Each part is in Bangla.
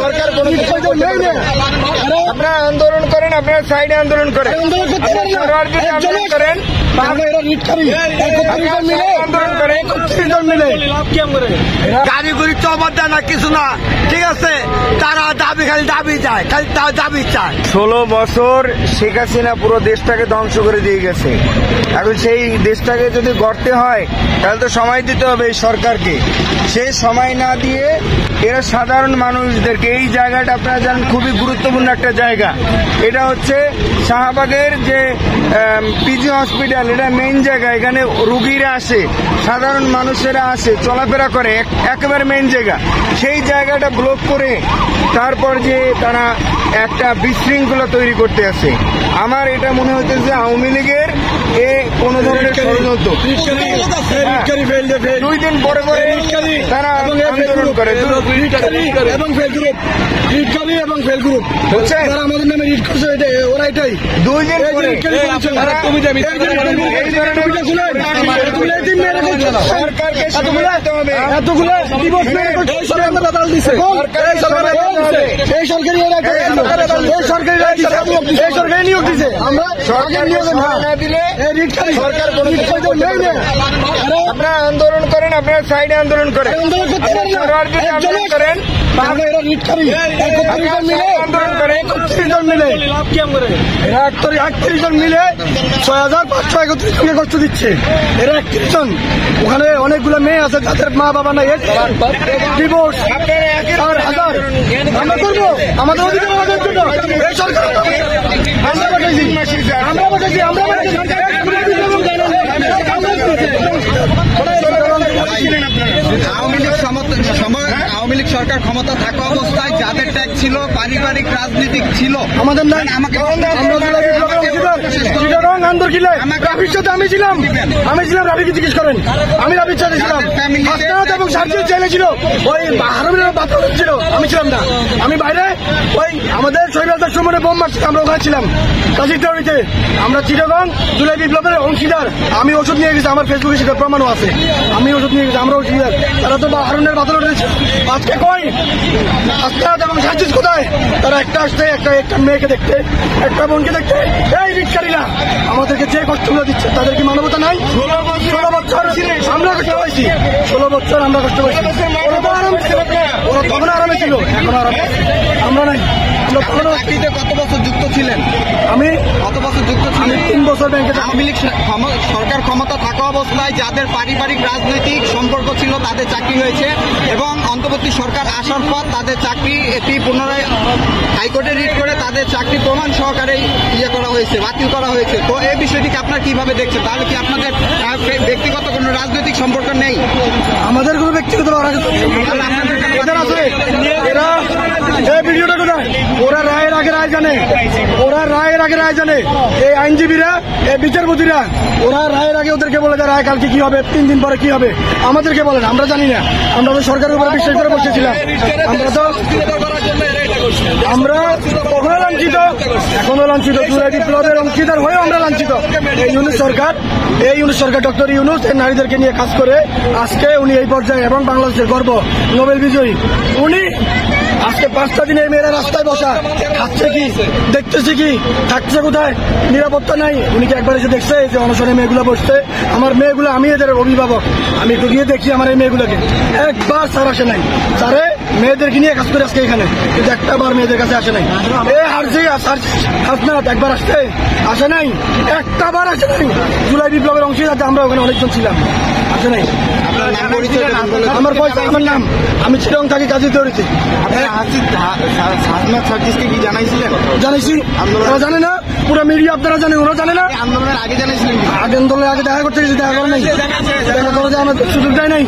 সরকার আপনারা আন্দোলন করেন, আপনারা সাইডে আন্দোলন করেন, আন্দোলন করেন, কারিগরি চমৎকার না কিছু না, ঠিক আছে। তারা দাবি খালি দাবি চায়, খালি দাবি চায়। 16 বছর শেখ হাসিনা পুরো দেশটাকে ধ্বংস করে দিয়ে গেছে। এখন সেই দেশটাকে যদি গড়তে হয় তাহলে তো সময় দিতে হবে এই সরকারকে। সেই সময় না দিয়ে এরা সাধারণ মানুষদেরকে, এই জায়গাটা আপনারা জানেন খুবই গুরুত্বপূর্ণ একটা জায়গা, এটা হচ্ছে শাহবাগের যে পিজি হসপিটাল, এটা মেইন জায়গা, এখানে রুগীরা আসে, সাধারণ মানুষেরা আসে, চলাফেরা করে, একেবারে মেইন জায়গা। সেই জায়গাটা ব্লক করে তারপর যে তারা একটা বিশৃঙ্খলা তৈরি করতে আছে। আমার এটা মনে হচ্ছে যে আওয়ামী লীগের কোনো ধরনের ষড়যন্ত্র। 2 দিন পরে পরে তারা আন্দোলন করে এবং ফেল গ্রুপ হচ্ছে আমাদের নামে রিট করছে, ওরা এটাই 2 দিন পরে সরকারকে এতগুলো ডিভোর্স সরকারি নিয়োগ দিচ্ছে। আমরা না দিলে আপনারা আন্দোলন করেন, আপনারা সাইডে আন্দোলন করেন, আন্দোলন করেন, আন্দোলন করেন। 31 জন মিলে 6531 জনকে কষ্ট দিচ্ছে। এরা 31 জন, ওখানে অনেকগুলো মেয়ে আছে যাদের মা বাবা নাই, ডিভোর্স। আমরা করবো আমাদের অধিকার, আমাদের জন্য আওয়ামী লীগ সরকার ক্ষমতা থাকা অবস্থায় যাদের ট্যাগ ছিল, পারিবারিক রাজনীতিক ছিল, আমাদের নাই। আমাকে আমি ছিলাম রাবিকে জিজ্ঞেস করেন, আমি রাবির সাথে ছিলাম এবং সার্জির জেলে ছিল, ওই হারুনের বাতা ছিল, আমি ছিলাম না। আমি বাইরে ওই আমাদের শহীদ সুমনে বোম মারছি, আমরা ওখানে ছিলাম কাশিতে। আমরা চিটাগং জুলাই বিপ্লবের অংশীদার। আমি ওষুধ নিয়ে গেছি, আমার ফেসবুকে সেটা প্রমাণও আছে। আমি ওষুধ নিয়ে গেছি, আমরা অংশীদার। তারা তো হারুনের বাতা উঠেছে। আজকে কই আজকাল এবং সার্জিস কোথায়? তারা একটা আসতে, একটা মেয়েকে দেখতে, একটা বোনকে দেখতে। এই রিটকারীরা আমাদেরকে যে কষ্টগুলো দিচ্ছে, তাদের কি মানবতা নাই? 16 বছর আমরা কষ্ট পাইছি, 16 বছর আমরা কষ্ট পাইছি। ওরা তখন আরামে ছিল, এখন আরামে আমরা নাই। কত বছর যুক্ত ছিলেন? আমি কত বছর যুক্ত ছিলেন? 3 বছর ব্যাংকে। আওয়ামী লীগ সরকার ক্ষমতা থাকা অবস্থায় যাদের পারিবারিক রাজনৈতিক সম্পর্ক ছিল তাদের চাকরি হয়েছে, এবং অন্তর্বর্তী সরকার আসার পর তাদের চাকরি এটি পুনরায় হাইকোর্টে রিট করে তাদের চাকরি প্রমাণ সহকারে করা হয়েছে, বাতিল করা হয়েছে। তো এই বিষয়টিকে আপনারা কিভাবে দেখছেন? তাহলে কি আপনাদের ব্যক্তিগত কোনো রাজনৈতিক সম্পর্ক নেই? আমাদের কোনো ব্যক্তিগত ভিডিওটা কোথায়? ওরা রায়ের আগে রায় জানে, এই আইনজীবীরা, এই বিচারপতিরা, ওরা রায়ের আগে ওদেরকে বলে দেয় রায় কালকে কি হবে, 3 দিন পরে কি হবে, আমাদেরকে বলেন, আমরা জানি না। আমরা তো সরকারের উপরে বিশ্বাস করে বসেছিলাম। আমরা কখনো লাঞ্ছিত, এখনো লাঞ্ছিত, জুলাই বিপ্লবের অংশীদার হয়েও আমরা লাঞ্ছিত। এই ইউনূস সরকার ডক্টর ইউনূস এই নারীদেরকে নিয়ে কাজ করে আজকে উনি এই পর্যায়ে, এবং বাংলাদেশের গর্ব, নোবেল বিজয়ী উনি। আজকে 5টা দিনে মেয়েরা রাস্তায় বসা, খাচ্ছে কি, দেখতেছে কি, থাকছে কোথায়, নিরাপত্তা নাই। উনি কি একবার এসে দেখছে যে অনশনে মেয়েগুলো বসছে? আমার মেয়েগুলো, আমি এদের অভিভাবক, আমি একটু গিয়ে দেখি আমার এই মেয়েগুলোকে। একবার স্যার আসে নাই, স্যারে মেয়েদেরকে নিয়ে কাজ করে আজকে এখানে, কিন্তু একটা বার মেয়েদের কাছে আসে নাই। হাসনাত একবার আসে নাই, একটা বার আসে নাই। জুলাই বিপ্লবের অংশীদার আমরা ওখানে অনেকজন ছিলাম, আসে নাই। আমার পয়সা, আমার নাম, আমি চিরং থাকি কাজী তৈরিতে। কি জানাইছিলেন? জানাইছি। ওরা জানে না, পুরো মিডিয়া আপনারা জানেন, ওরা জানে না। আন্দোলনের আগে জানাইছিলেন? আন্দোলনের আগে দেখা করতে গেছি, দেখা করে নাই, দেখা করে যে আমাদের সুযোগ দেয় নাই।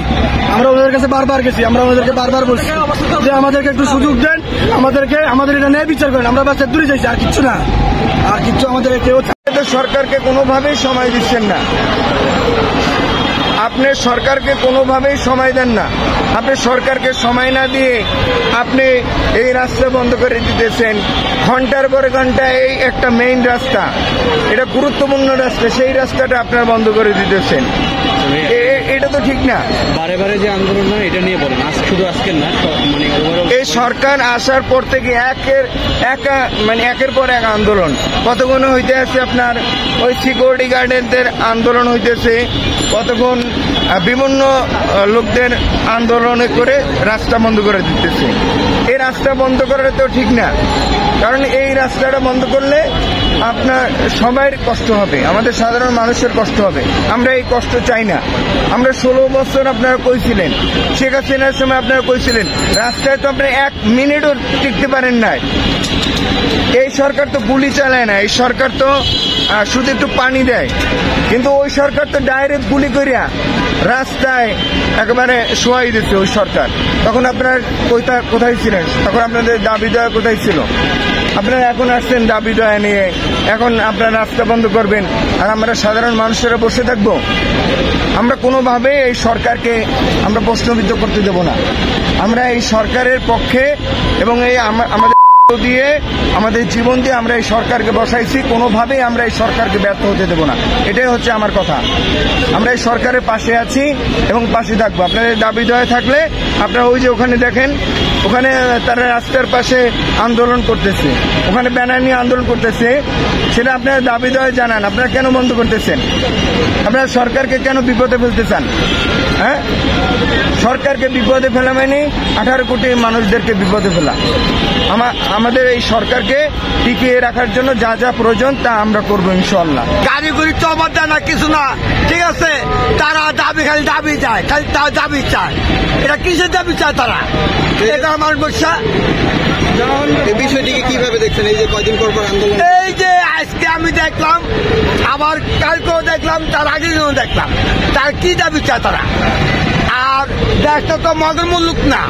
আমরা ওদের কাছে বারবার গেছি, আমরা ওদেরকে বারবার বলছি যে আমাদেরকে একটু সুযোগ দেন, আমাদের এটা ন্যায় বিচার করেন। আমরা বাচ্চা দূরে যাইছি, আর কিচ্ছু না, আর কিচ্ছু আমাদের কেউ। সরকারকে কোনোভাবেই সময় দিচ্ছেন না, আপনি সরকারকে কোনোভাবেই সময় দেন না। আপনি সরকারকে সময় না দিয়ে আপনি এই রাস্তা বন্ধ করে দিতেছেন, ঘন্টার পরে ঘন্টা। এই একটা মেইন রাস্তা, এটা গুরুত্বপূর্ণ রাস্তা, সেই রাস্তাটা আপনারা বন্ধ করে দিতেছেন। এটা এটা তো ঠিক না। বারে বারে যে আন্দোলন না এটা নিয়ে বলেন, শুধু আজকের না, মানে এই সরকার আসার পর থেকে একের পর এক আন্দোলন কতক্ষণ হইতে আছে, আপনার ওই সিকিউরিটি গার্ডেরদের আন্দোলন হইতেছে, কতক্ষণ বিভিন্ন লোকদের আন্দোলনে করে রাস্তা বন্ধ করে দিতেছে। এই রাস্তা বন্ধ করাটা তো ঠিক না, কারণ এই রাস্তাটা বন্ধ করলে আপনার সবার কষ্ট হবে, আমাদের সাধারণ মানুষের কষ্ট হবে। আমরা এই কষ্ট চাই না। আমরা 16 বছর আপনারা কইছিলেন, শেখ হাসিনার সময় আপনারা কইছিলেন, রাস্তায় তো আপনারা 1 মিনিটও টিকতে পারেন না। এই সরকার তো গুলি চালায় না, এই সরকার তো শুধু একটু পানি দেয়, কিন্তু ওই সরকার তো ডাইরেক্ট গুলি করিয়া রাস্তায় একেবারে শোয়াই দিচ্ছে ওই সরকার। তখন আপনারা কোথায় ছিলেন? তখন আপনাদের দাবি দেওয়া কোথায় ছিল? আপনারা এখন আসছেন দাবি দেওয়া নিয়ে, এখন আপনারা রাস্তা বন্ধ করবেন আর আমরা সাধারণ মানুষেরা বসে থাকবো? আমরা কোনোভাবে এই সরকারকে আমরা প্রশ্নবিদ্ধ করতে দেব না। আমরা এই সরকারের পক্ষে এবং এই আমাদের দিয়ে আমাদের জীবন দিয়ে আমরা এই সরকারকে বসাইছি, কোনোভাবেই আমরা এই সরকারকে ব্যর্থ হতে দেব না। এটাই হচ্ছে আমার কথা। আমরা এই সরকারের পাশে আছি এবং পাশে থাকবো। আপনাদের দাবি দেওয়া থাকলে আপনারা ওই যে ওখানে দেখেন, ওখানে তারা রাস্তার পাশে আন্দোলন করতেছে, ওখানে ব্যানার নিয়ে আন্দোলন করতেছে, সেটা আপনারা দাবি দেওয়া জানান। আপনারা কেন বন্ধ করতেছেন? আপনারা সরকারকে কেন বিপদে ফেলতে চান? হ্যাঁ, সরকারকে বিপদে ফেলা মানে 18 কোটি মানুষদেরকে বিপদে ফেলা। আমাদের এই সরকারকে টিকিয়ে রাখার জন্য যা যা প্রয়োজন তা আমরা করবো ইনশাল্লাহ। কারিগরি চৌবাদ দেয় না, কিছু না, ঠিক আছে। তারা দাবি খালি দাবি চায়, খালি তারা দাবি চায়। এটা কিসের দাবি চায় তারা? এটা আমার বর্ষা। এই বিষয়টিকে কিভাবে দেখছেন? এই যে কয়দিন পর আন্দোলন, এই যে আজকে আমি দেখলাম, আবার কালকেও দেখলাম, তার আগের দিনও দেখলাম, তার কি দাবি চায় তারা? আর দেশটা তো মগের মুলুক না,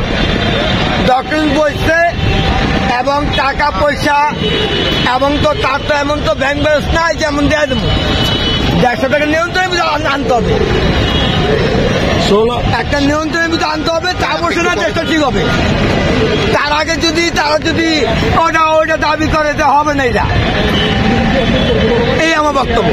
ডক্টর বলছে এবং টাকা পয়সা এবং তো তার তো এমন তো ব্যাংক ব্যালেন্স নাই যেমন দেওয়া দেবো। দেশটাকে নিয়ন্ত্রণের ভিতরে আনতে হবে, একটা নিয়ন্ত্রণের ভিতরে আনতে হবে, তারপর না দেশটা ঠিক হবে। তার আগে যদি তারা যদি ওটা দাবি করে হবে না, এটা এই আমার বক্তব্য।